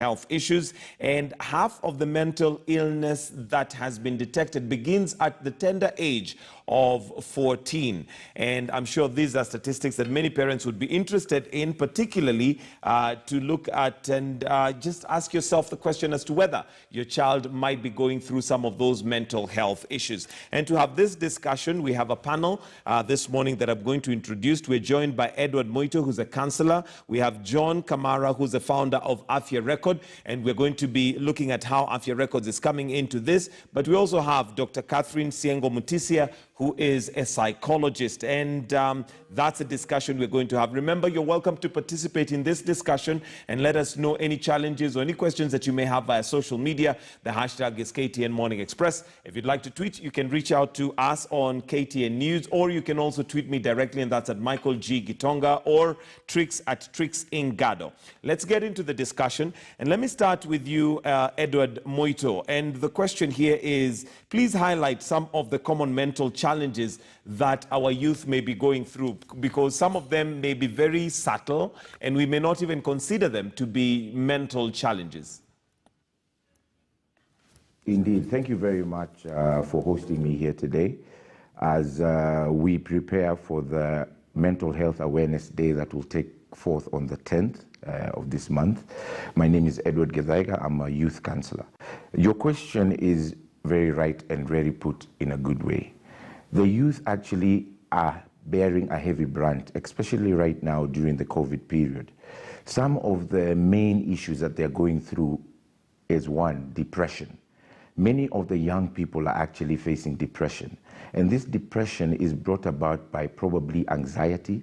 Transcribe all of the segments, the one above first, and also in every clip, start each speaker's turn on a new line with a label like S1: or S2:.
S1: health issues, and half of the mental illness that has been detected begins at the tender age of 14. And I'm sure these are statistics that many parents would be interested in, particularly to look at and just ask yourself the question as to whether your child might be going through some of those mental health issues. And to have this discussion, we have a panel this morning that I'm going to introduce. We're joined by Edward Moito, who's a counselor. We have John Kamara, who's the founder of Afya Record, and we're going to be looking at how Afya Records is coming into this. But we also have Dr. Catherine Siengo Mutisia, who is a psychologist, and that's a discussion we're going to have. Remember, you're welcome to participate in this discussion and let us know any challenges or any questions that you may have via social media. The hashtag is KTN Morning Express. If you'd like to tweet, you can reach out to us on KTN News, or you can also tweet me directly, and that's at Michael G. Gitonga or Tricks at Tricks Ingado. Let's get into the discussion, and let me start with you, Edward Moito. And the question here is, please highlight some of the common mental challenges that our youth may be going through, because some of them may be very subtle and we may not even consider them to be mental challenges.
S2: Indeed. Thank you very much for hosting me here today as we prepare for the Mental Health Awareness Day that will take forth on the 10th of this month. My name is Edward Gedaiga. I'm a youth counselor. Your question is very right and very put in a good way. The youth actually are bearing a heavy brunt, especially right now during the COVID period. Some of the main issues that they're going through is one, depression. Many of the young people are actually facing depression. And this depression is brought about by probably anxiety,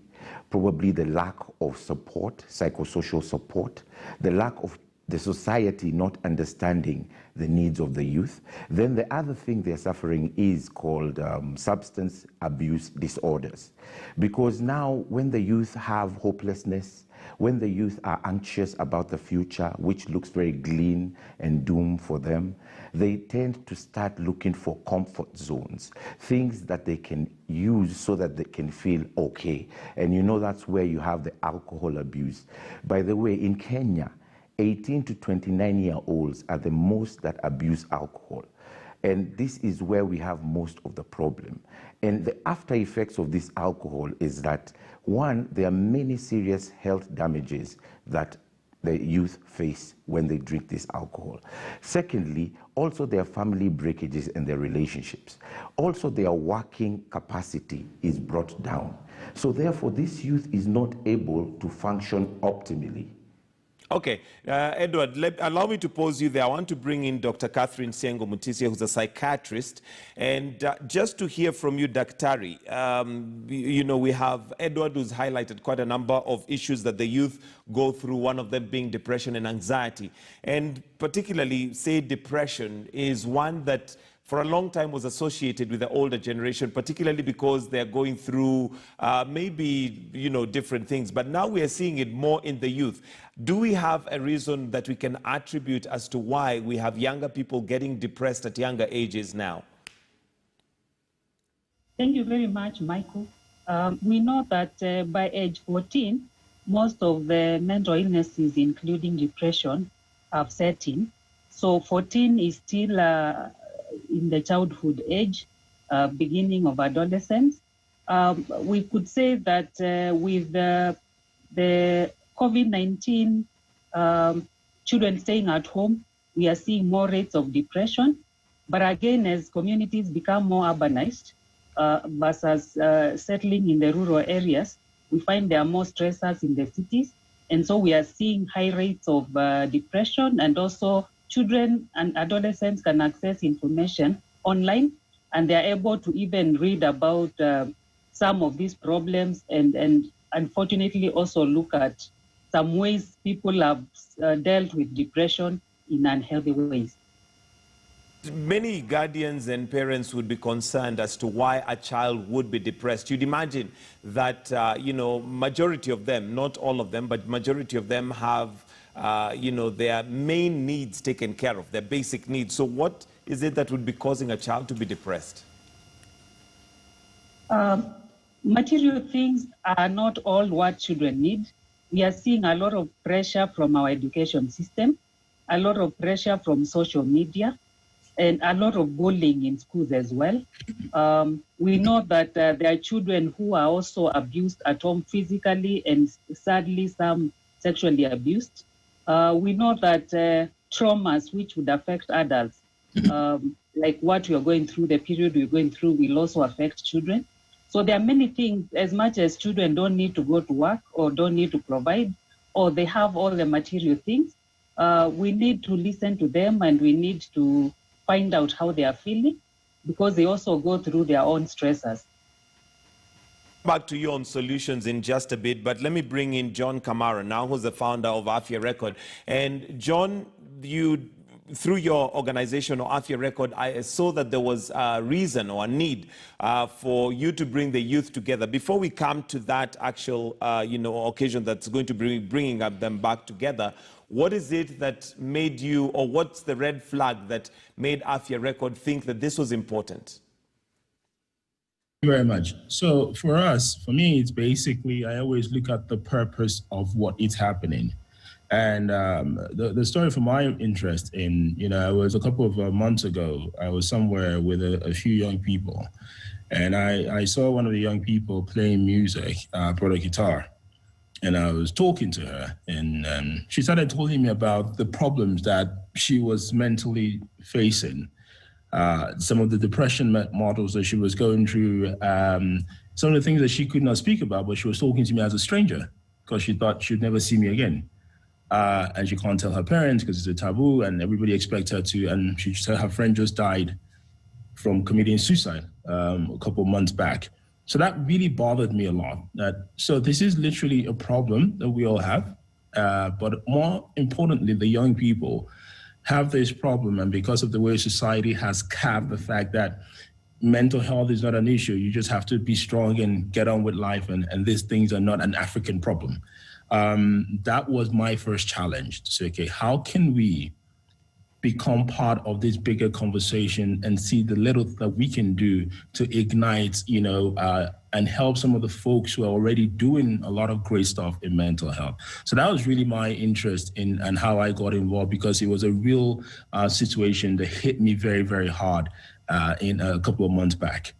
S2: probably the lack of support, psychosocial support, the lack of the society not understanding the needs of the youth. Then the other thing they're suffering is called substance abuse disorders. Because now when the youth have hopelessness, when the youth are anxious about the future, which looks very gleam and doom for them, they tend to start looking for comfort zones, things that they can use so that they can feel okay. And you know that's where you have the alcohol abuse. By the way, in Kenya, 18 to 29-year-olds are the most that abuse alcohol. And this is where we have most of the problem. And the after effects of this alcohol is that, one, there are many serious health damages that the youth face when they drink this alcohol. Secondly, also their family breakages and their relationships. Also their working capacity is brought down. So therefore, this youth is not able to function optimally.
S1: Okay, Edward, allow me to pause you there. I want to bring in Dr. Catherine Siengo Mutisia, who's a psychiatrist. And just to hear from you, Daktari, you know, we have Edward who's highlighted quite a number of issues that the youth go through, one of them being depression and anxiety. And particularly, say, depression is one that for a long time was associated with the older generation, particularly because they're going through maybe, you know, different things. But now we are seeing it more in the youth. Do we have a reason that we can attribute as to why we have younger people getting depressed at younger ages now?
S3: Thank you very much, Michael. We know that by age 14, most of the mental illnesses, including depression, have set in. So 14 is still in the childhood age, beginning of adolescence. We could say that with the COVID-19 children staying at home, we are seeing more rates of depression. But again, as communities become more urbanized versus settling in the rural areas, we find there are more stressors in the cities. And so we are seeing high rates of depression, and also children and adolescents can access information online, and they're able to even read about some of these problems and unfortunately also look at some ways people have dealt with depression in unhealthy ways.
S1: Many guardians and parents would be concerned as to why a child would be depressed. You'd imagine that, you know, majority of them, not all of them, but majority of them have you know, their main needs taken care of, their basic needs. So what is it that would be causing a child to be depressed?
S3: Material things are not all what children need. We are seeing a lot of pressure from our education system. a lot of pressure from social media, and a lot of bullying in schools as well. We know that there are children who are also abused at home physically, and sadly some sexually abused. We know that traumas which would affect adults, like what you're going through, the period you're going through, will also affect children. So there are many things. As much as children don't need to go to work or don't need to provide, or they have all the material things, we need to listen to them, and we need to find out how they are feeling, because they also go through their own stressors.
S1: Back to you on solutions in just a bit, but let me bring in John Kamara now, who's the founder of Afya Record. And John, you, through your organization or Afya Record, I saw that there was a reason or a need for you to bring the youth together. Before we come to that actual, occasion that's going to be bringing them back together, what is it that made you, or what's the red flag that made Afya Record think that this was important?
S4: Thank you very much. So for us, for me, it's basically, I always look at the purpose of what is happening. And the story for my interest in, I was a couple of months ago, I was somewhere with a few young people, and I saw one of the young people playing music, brought a guitar, and I was talking to her, and she started telling me about the problems that she was mentally facing, some of the depression models that she was going through, some of the things that she could not speak about, but she was talking to me as a stranger because she thought she'd never see me again. And she can't tell her parents because it's a taboo, and everybody expects her to. And she said her friend just died from committing suicide a couple of months back. So that really bothered me a lot. So this is literally a problem that we all have, but more importantly, the young people have this problem, and because of the way society has capped the fact that mental health is not an issue, you just have to be strong and get on with life, and these things are not an African problem. That was my first challenge, to say, okay, how can we become part of this bigger conversation and see the little that we can do to ignite, and help some of the folks who are already doing a lot of great stuff in mental health. So that was really my interest in and how I got involved, because it was a real situation that hit me very, very hard in a couple of months back.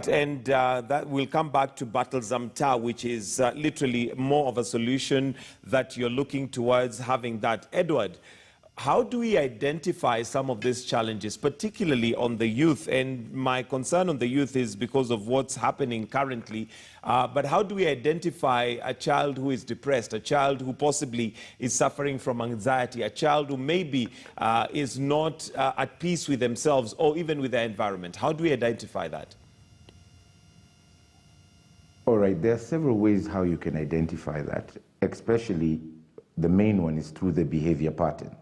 S1: And that will come back to Battle Zamta, which is literally more of a solution that you're looking towards having that. Edward, how do we identify some of these challenges, particularly on the youth? And my concern on the youth is because of what's happening currently. But how do we identify a child who is depressed, a child who possibly is suffering from anxiety, a child who maybe is not at peace with themselves or even with their environment? How do we identify that?
S2: All right, there are several ways how you can identify that, especially the main one is through the behavior pattern.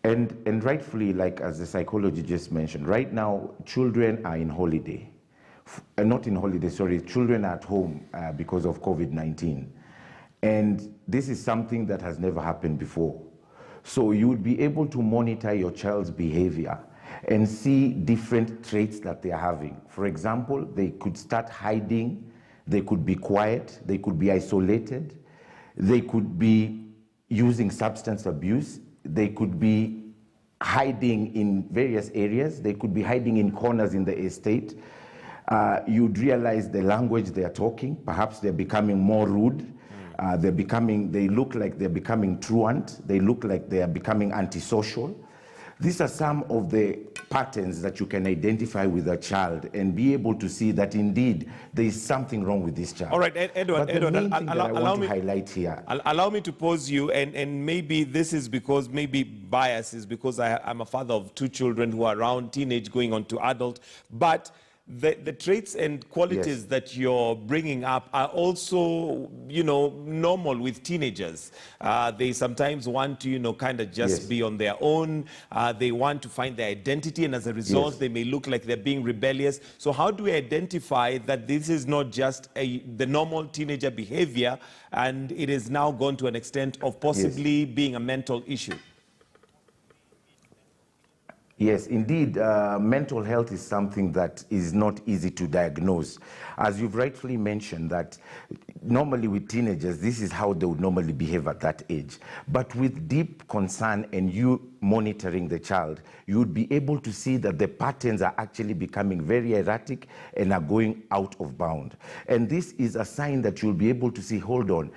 S2: And rightfully, like as the psychologist just mentioned, right now, children are in holiday. Not in holiday, sorry, children are at home because of COVID-19. And this is something that has never happened before. So you would be able to monitor your child's behavior and see different traits that they are having. For example, they could start hiding, they could be quiet, they could be isolated, they could be using substance abuse, they could be hiding in various areas, they could be hiding in corners in the estate. You'd realize the language they're talking, perhaps they're becoming more rude, they look like they're becoming truant, they look like they are becoming antisocial. These are some of the patterns that you can identify with a child and be able to see that indeed there is something wrong with this child.
S1: All right, Edward,
S2: allow me to highlight here.
S1: Allow me to pause you, and maybe this is because maybe bias is because I'm a father of 2 children who are around teenage going on to adult, but the traits and qualities that you're bringing up are also, normal with teenagers. They sometimes want to, kind of just be on their own. They want to find their identity, and as a result, they may look like they're being rebellious. So how do we identify that this is not just the normal teenager behavior, and it is now gone to an extent of possibly being a mental issue?
S2: Yes, indeed, mental health is something that is not easy to diagnose. As you've rightfully mentioned, that normally with teenagers, this is how they would normally behave at that age. But with deep concern and you monitoring the child, you would be able to see that the patterns are actually becoming very erratic and are going out of bound. And this is a sign that you'll be able to see, hold on,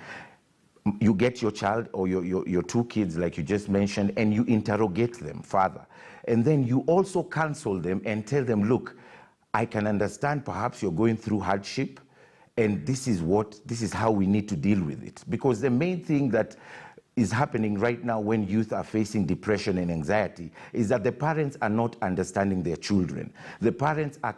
S2: you get your child or your two kids, like you just mentioned, and you interrogate them further. And then you also counsel them and tell them, look, I can understand perhaps you're going through hardship, and this is how we need to deal with it. Because the main thing that is happening right now when youth are facing depression and anxiety is that the parents are not understanding their children. The parents are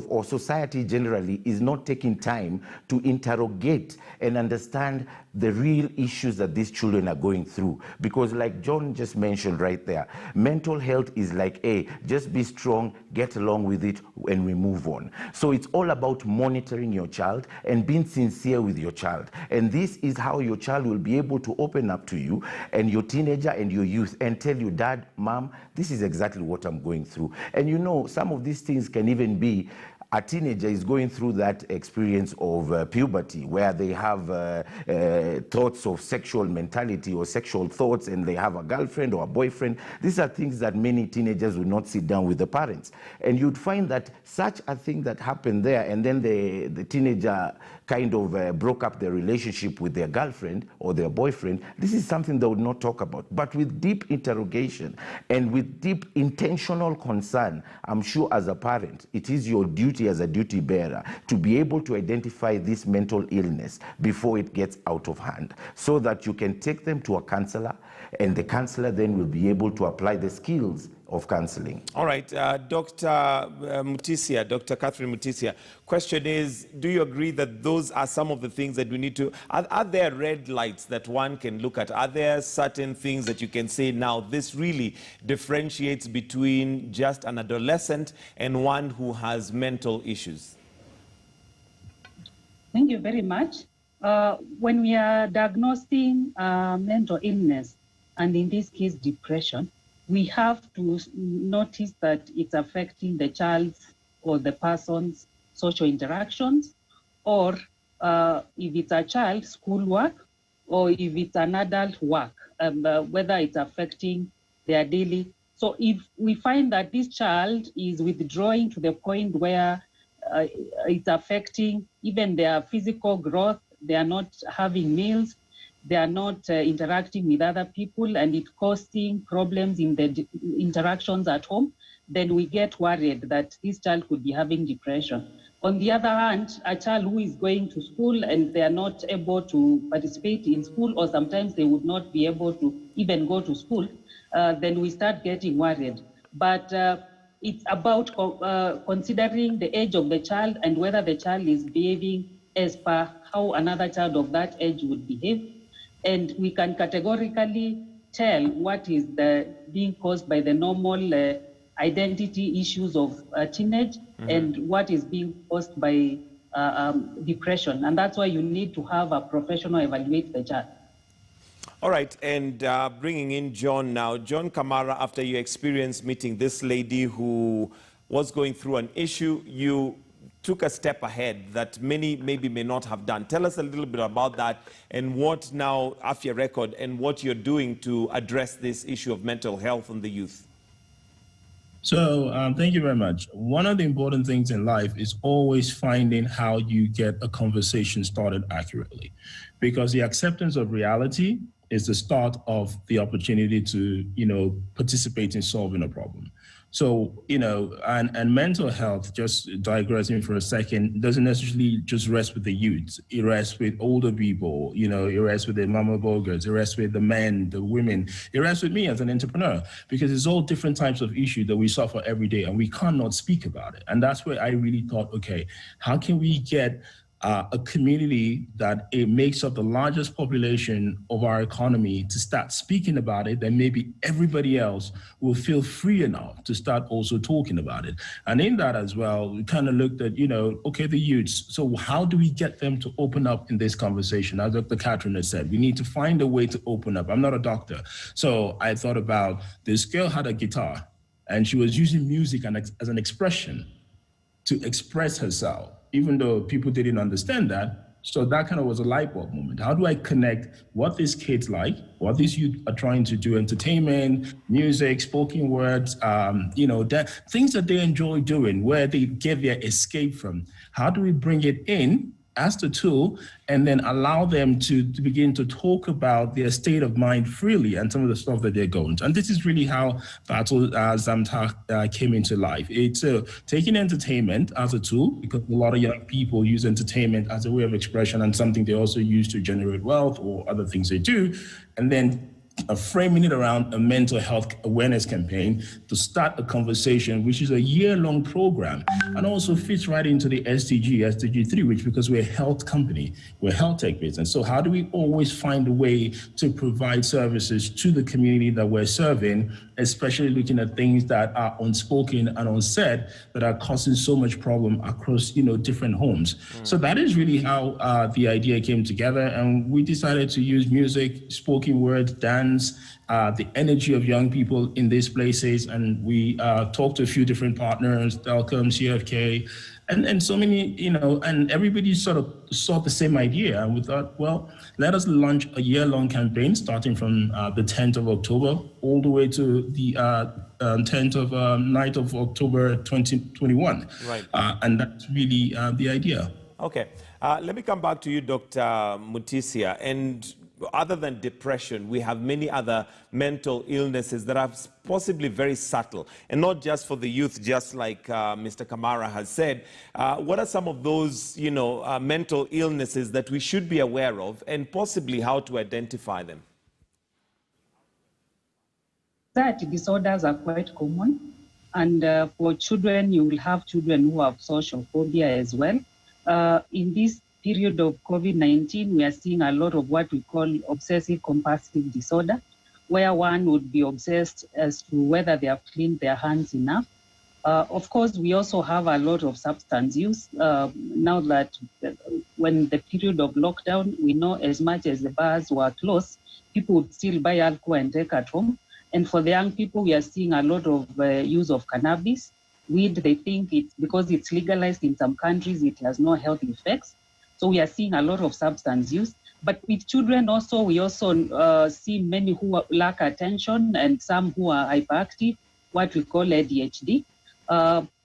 S2: or society generally is not taking time to interrogate and understand the real issues that these children are going through. Because like John just mentioned right there, mental health is like, hey, just be strong, get along with it, and we move on. So it's all about monitoring your child and being sincere with your child. And this is how your child will be able to open up to you and your teenager and your youth and tell you, Dad, Mom, this is exactly what I'm going through. And you know, some of these things can even be a teenager is going through that experience of puberty, where they have thoughts of sexual mentality or sexual thoughts, and they have a girlfriend or a boyfriend. These are things that many teenagers will not sit down with the parents. And you'd find that such a thing that happened there, and then the teenager kind of broke up their relationship with their girlfriend or their boyfriend, this is something they would not talk about. But with deep interrogation and with deep intentional concern, I'm sure as a parent, it is your duty as a duty bearer to be able to identify this mental illness before it gets out of hand, so that you can take them to a counselor, and the counselor then will be able to apply the skills of counseling.
S1: All right, Dr. Mutisia, Dr. Catherine Mutisia, question is, do you agree that those are some of the things that we need to, are there red lights that one can look at? Are there certain things that you can say, now this really differentiates between just an adolescent and one who has mental issues?
S3: Thank you very much. When we are diagnosing mental illness, and in this case, depression, we have to notice that it's affecting the child's or the person's social interactions, or if it's a child, schoolwork, or if it's an adult work, whether it's affecting their daily. So if we find that this child is withdrawing to the point where it's affecting even their physical growth, they are not having meals, they are not interacting with other people, and it causing problems in the interactions at home, then we get worried that this child could be having depression. On the other hand, a child who is going to school and they are not able to participate in school, or sometimes they would not be able to even go to school, then we start getting worried. But it's about considering the age of the child and whether the child is behaving as per how another child of that age would behave. And we can categorically tell what is being caused by the normal identity issues of teenage, and what is being caused by depression. And that's why you need to have a professional evaluate the child.
S1: All right, and bringing in John now. John Kamara, after your experience meeting this lady who was going through an issue, you took a step ahead that many maybe may not have done. Tell us a little bit about that, and what now, after your record, and what you're doing to address this issue of mental health in the youth.
S4: So thank you very much. One of the important things in life is always finding how you get a conversation started accurately, because the acceptance of reality is the start of the opportunity to, participate in solving a problem. So, and mental health, just digressing for a second, doesn't necessarily just rest with the youth. It rests with older people, it rests with the mama boggers, it rests with the men, the women, it rests with me as an entrepreneur, because it's all different types of issues that we suffer every day, and we cannot speak about it. And that's where I really thought, okay, how can we get a community that it makes up the largest population of our economy to start speaking about it, then maybe everybody else will feel free enough to start also talking about it. And in that as well, we kind of looked at, okay, the youths. So how do we get them to open up in this conversation? As Dr. Catherine has said, we need to find a way to open up. I'm not a doctor. So I thought about this girl had a guitar. and she was using music as an expression to express herself, even though people didn't understand that. So that kind of was a light bulb moment. How do I connect what these kids like, what these youth are trying to do, entertainment, music, spoken words, things that they enjoy doing, where they get their escape from. How do we bring it in as the tool and then allow them to begin to talk about their state of mind freely and some of the stuff that they're going to. And this is really how Battle Zamtak came into life. It's taking entertainment as a tool, because a lot of young people use entertainment as a way of expression and something they also use to generate wealth or other things they do, and then framing it around a mental health awareness campaign to start a conversation, which is a year-long program, and also fits right into the SDG 3, which, because we're a health company, we're a health tech business. So how do we always find a way to provide services to the community that we're serving, especially looking at things that are unspoken and unsaid that are causing so much problem across, different homes. So that is really how the idea came together, and we decided to use music, spoken word, dance, the energy of young people in these places. And we talked to a few different partners, Telcom, CFK, and so many, and everybody sort of saw the same idea. And we thought, well, let us launch a year-long campaign starting from the 10th of October all the way to the 9th of October 2021.
S1: Right.
S4: And that's really the idea.
S1: Okay. Let me come back to you, Dr. Mutisia. And other than depression, we have many other mental illnesses that are possibly very subtle, and not just for the youth, just like Mr. Kamara has said. What are some of those, mental illnesses that we should be aware of, and possibly how to identify them?
S3: Anxiety disorders are quite common, and for children, you will have children who have social phobia as well. In this period of COVID-19, we are seeing a lot of what we call obsessive compulsive disorder, where one would be obsessed as to whether they have cleaned their hands enough. Of course, we also have a lot of substance use. Now that when the period of lockdown, we know as much as the bars were closed, people would still buy alcohol and take at home. And for the young people, we are seeing a lot of use of cannabis. Weed, they think it's because it's legalized in some countries, it has no health effects. So we are seeing a lot of substance use. But with children also, we also see many who lack attention and some who are hyperactive, what we call ADHD.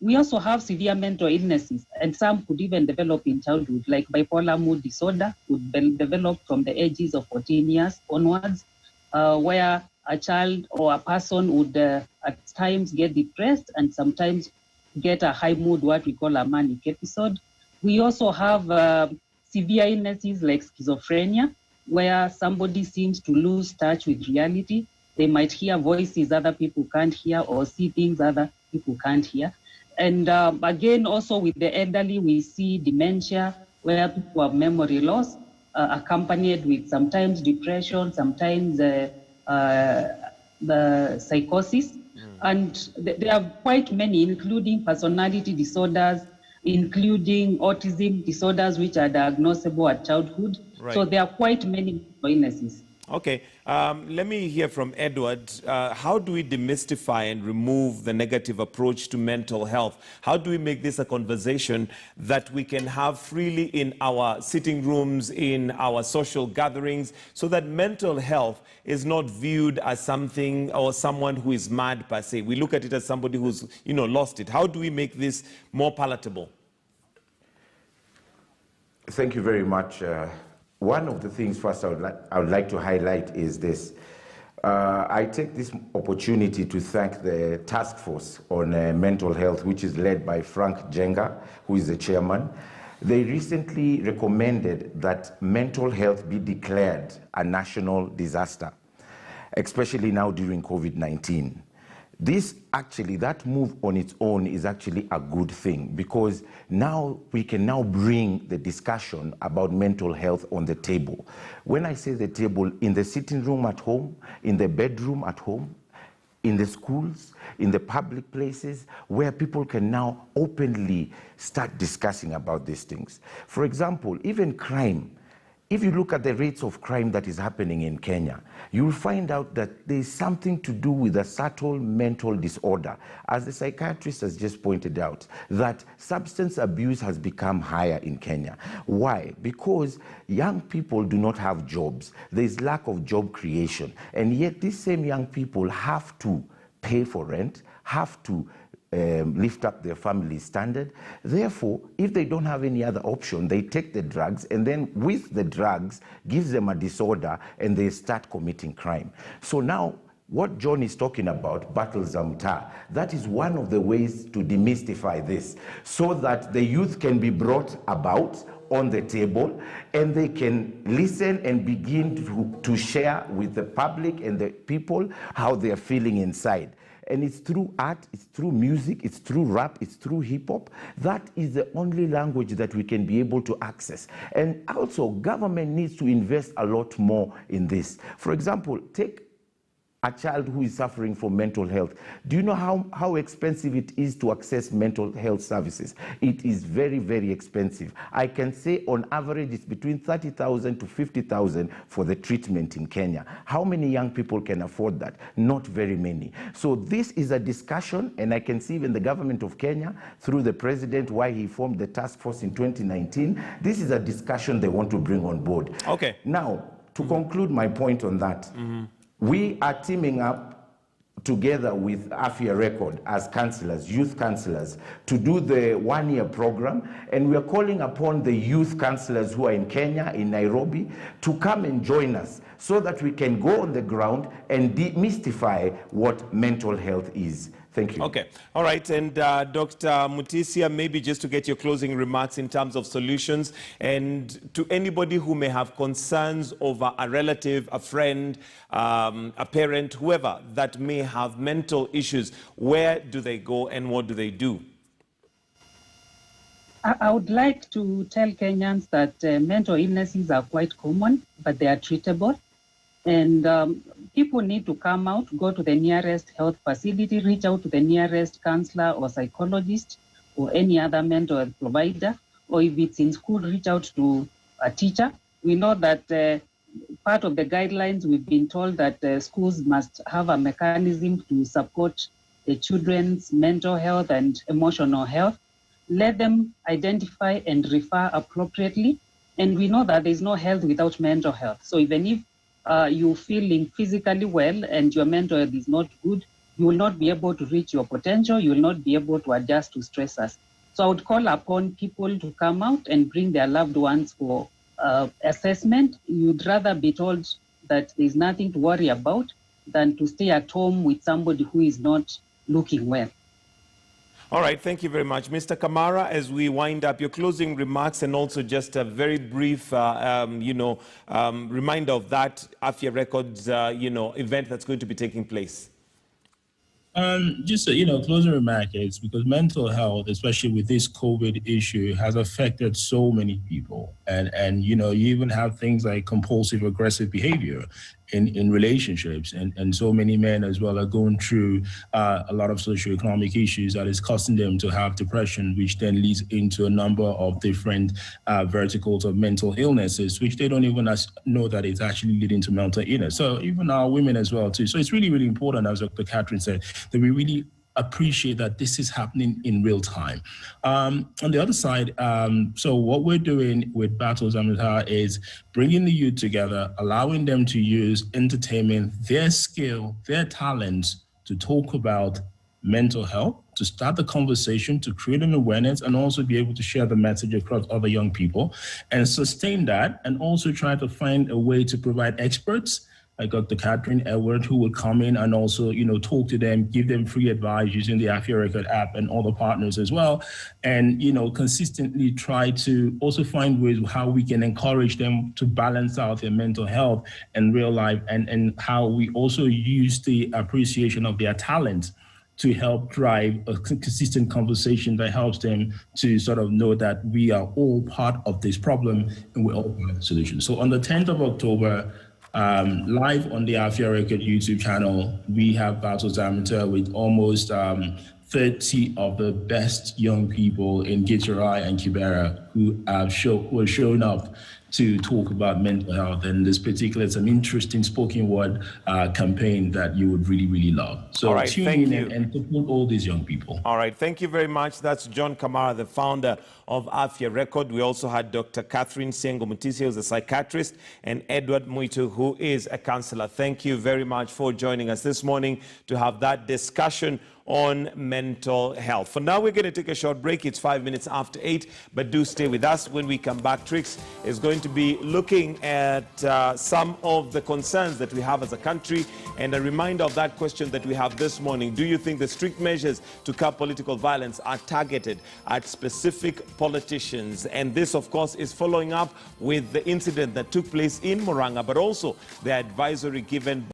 S3: We also have severe mental illnesses, and some could even develop in childhood, like bipolar mood disorder would develop from the ages of 14 years onwards, where a child or a person would at times get depressed and sometimes get a high mood, what we call a manic episode. We also have severe illnesses like schizophrenia, where somebody seems to lose touch with reality. They might hear voices other people can't hear, or see things other people can't hear. And again, also with the elderly, we see dementia, where people have memory loss, accompanied with sometimes depression, sometimes the psychosis. And there are quite many, including personality disorders, including autism disorders, which are diagnosable at childhood. Right. So there are quite many illnesses.
S1: Okay, let me hear from Edward. How do we demystify and remove the negative approach to mental health? How do we make this a conversation that we can have freely in our sitting rooms, in our social gatherings, so that mental health is not viewed as something or someone who is mad per se? We look at it as somebody who's, lost it. How do we make this more palatable?
S2: Thank you very much. One of the things first I would like to highlight is this. I take this opportunity to thank the task force on mental health, which is led by Frank Jenga, who is the chairman. They recently recommended that mental health be declared a national disaster, especially now during COVID-19. That move on its own is actually a good thing, because now we can now bring the discussion about mental health on the table. When I say the table, in the sitting room at home, in the bedroom at home, in the schools, in the public places, where people can now openly start discussing about these things. For example, even crime if you look at the rates of crime that is happening in Kenya, you'll find out that there's something to do with a subtle mental disorder. As the psychiatrist has just pointed out, that substance abuse has become higher in Kenya. Why? Because young people do not have jobs. There's lack of job creation. And yet these same young people have to pay for rent, have to lift up their family standard. Therefore, if they don't have any other option, they take the drugs, and then with the drugs gives them a disorder and they start committing crime. So now what John is talking about, battles za mtaa, that is one of the ways to demystify this, so that the youth can be brought about on the table and they can listen and begin to share with the public and the people how they are feeling inside. And it's through art, it's through music, it's through rap, it's through hip-hop. That is the only language that we can be able to access. And also, government needs to invest a lot more in this. For example, take a child who is suffering from mental health. Do you know how expensive it is to access mental health services? It is very, very expensive. I can say on average it's between 30,000 to 50,000 for the treatment in Kenya. How many young people can afford that? Not very many. So this is a discussion, and I can see even the government of Kenya, through the president, why he formed the task force in 2019, this is a discussion they want to bring on board.
S1: Okay.
S2: Now, to conclude my point on that, we are teaming up together with Afia Record as counselors, youth counselors, to do the one-year program, and we are calling upon the youth counselors who are in Kenya, in Nairobi, to come and join us so that we can go on the ground and demystify what mental health is. Thank you.
S1: Okay. All right. And Dr. Mutisia, maybe just to get your closing remarks in terms of solutions, and to anybody who may have concerns over a relative, a friend, a parent, whoever that may have mental issues, where do they go and what do they do?
S3: I would like to tell Kenyans that mental illnesses are quite common, but they are treatable. And people need to come out, go to the nearest health facility, reach out to the nearest counselor or psychologist or any other mental health provider, or if it's in school, reach out to a teacher. We know that part of the guidelines, we've been told that schools must have a mechanism to support the children's mental health and emotional health. Let them identify and refer appropriately. And we know that there's no health without mental health. So even if you're feeling physically well and your mental health is not good, you will not be able to reach your potential, you will not be able to adjust to stressors. So I would call upon people to come out and bring their loved ones for assessment. You'd rather be told that there's nothing to worry about than to stay at home with somebody who is not looking well.
S1: All right, thank you very much. Mr. Kamara, as we wind up, your closing remarks and also just a very brief, reminder of that Afia Records, event that's going to be taking place.
S4: Just a closing remark is because mental health, especially with this COVID issue, has affected so many people. And you even have things like compulsive aggressive behavior in relationships, and so many men as well are going through a lot of socioeconomic issues that is causing them to have depression, which then leads into a number of different verticals of mental illnesses, which they don't even know that it's actually leading to mental illness. So even our women as well too. So it's really, really important, as Dr. Catherine said, that we really appreciate that this is happening in real time. On the other side, so what we're doing with Battles za Mtaa is bringing the youth together, allowing them to use entertainment, their skill, their talents to talk about mental health, to start the conversation, to create an awareness, and also be able to share the message across other young people and sustain that, and also try to find a way to provide experts like Dr. Catherine Edward, who will come in and also, talk to them, give them free advice using the Afia Record app and other partners as well. And, consistently try to also find ways how we can encourage them to balance out their mental health and real life, and how we also use the appreciation of their talent to help drive a consistent conversation that helps them to sort of know that we are all part of this problem and we're all part of the solution. So on the 10th of October, live on the Afia Record YouTube channel, we have Battles za Mtaa with almost 30 of the best young people in Githurai and Kibera who have shown up to talk about mental health. And this particular, it's an interesting spoken word campaign that you would really, really love. So
S1: All right,
S4: tune
S1: thank
S4: in
S1: you.
S4: and support all these young people.
S1: All right, thank you very much. That's John Kamara, the founder of Afya Record. We also had Dr. Catherine Sengo Mutisi, who's a psychiatrist, and Edward Muitu, who is a counselor. Thank you very much for joining us this morning to have that discussion on mental health. For now, we're going to take a short break. It's 5 minutes after 8, but do stay with us. When we come back, Trix is going to be looking at some of the concerns that we have as a country, and a reminder of that question that we have this morning. Do you think the strict measures to curb political violence are targeted at specific politicians? And this, of course, is following up with the incident that took place in Murang'a, but also the advisory given